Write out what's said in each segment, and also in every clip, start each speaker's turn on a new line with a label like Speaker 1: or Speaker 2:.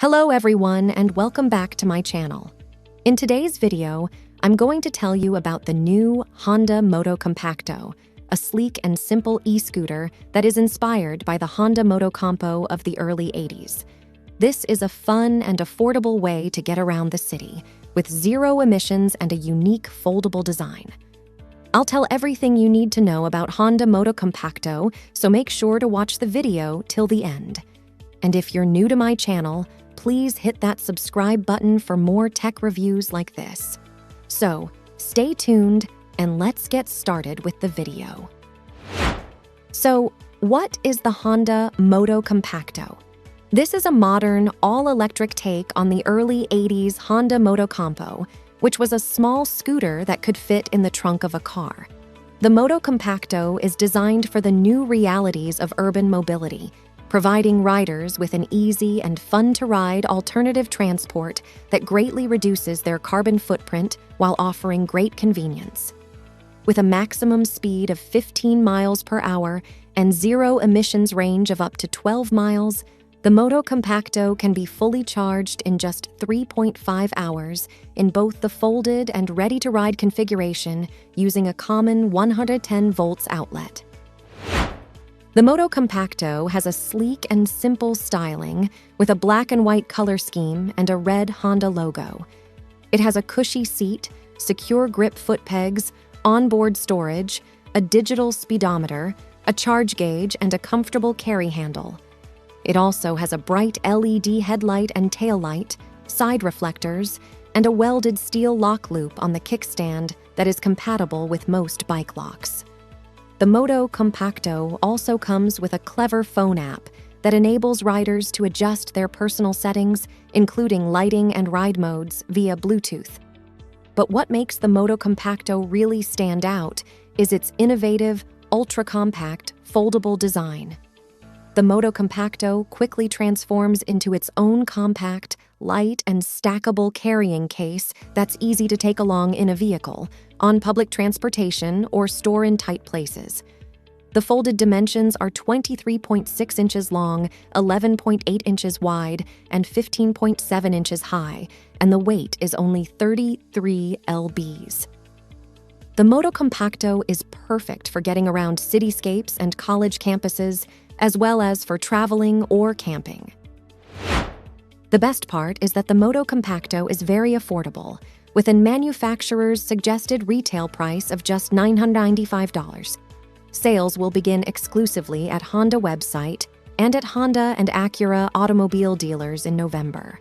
Speaker 1: Hello everyone and welcome back to my channel. In today's video, I'm going to tell you about the new Honda Motocompacto, a sleek and simple e-scooter that is inspired by the Honda Motocompo of the early 80s. This is a fun and affordable way to get around the city, with zero emissions and a unique foldable design. I'll tell everything you need to know about Honda Motocompacto, so make sure to watch the video till the end. And if you're new to my channel, please hit that subscribe button for more tech reviews like this. So, stay tuned and let's get started with the video. So, what is the Honda Motocompacto? This is a modern, all-electric take on the early 80s Honda Motocompo, which was a small scooter that could fit in the trunk of a car. The Motocompacto is designed for the new realities of urban mobility, providing riders with an easy and fun-to-ride alternative transport that greatly reduces their carbon footprint while offering great convenience. With a maximum speed of 15 miles per hour and zero emissions range of up to 12 miles, the Motocompacto can be fully charged in just 3.5 hours in both the folded and ready-to-ride configuration using a common 110 volts outlet. The Motocompacto has a sleek and simple styling with a black and white color scheme and a red Honda logo. It has a cushy seat, secure grip foot pegs, onboard storage, a digital speedometer, a charge gauge, and a comfortable carry handle. It also has a bright LED headlight and taillight, side reflectors, and a welded steel lock loop on the kickstand that is compatible with most bike locks. The Motocompacto also comes with a clever phone app that enables riders to adjust their personal settings, including lighting and ride modes, via Bluetooth. But what makes the Motocompacto really stand out is its innovative, ultra-compact, foldable design. The Motocompacto quickly transforms into its own compact, light, and stackable carrying case that's easy to take along in a vehicle, on public transportation, or store in tight places. The folded dimensions are 23.6 inches long, 11.8 inches wide, and 15.7 inches high, and the weight is only 33 lbs. The Motocompacto is perfect for getting around cityscapes and college campuses, as well as for traveling or camping. The best part is that the Motocompacto is very affordable, with a manufacturer's suggested retail price of just $995. Sales will begin exclusively at Honda website and at Honda and Acura automobile dealers in November.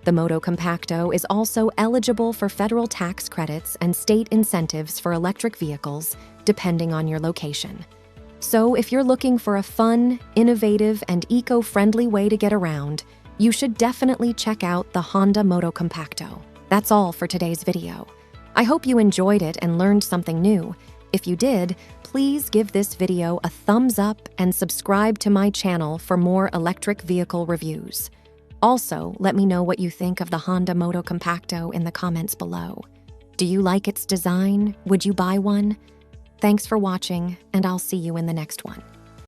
Speaker 1: The Motocompacto is also eligible for federal tax credits and state incentives for electric vehicles, depending on your location. So if you're looking for a fun, innovative, and eco-friendly way to get around, you should definitely check out the Honda Motocompacto. That's all for today's video. I hope you enjoyed it and learned something new. If you did, please give this video a thumbs up and subscribe to my channel for more electric vehicle reviews. Also, let me know what you think of the Honda Motocompacto in the comments below. Do you like its design? Would you buy one? Thanks for watching, and I'll see you in the next one.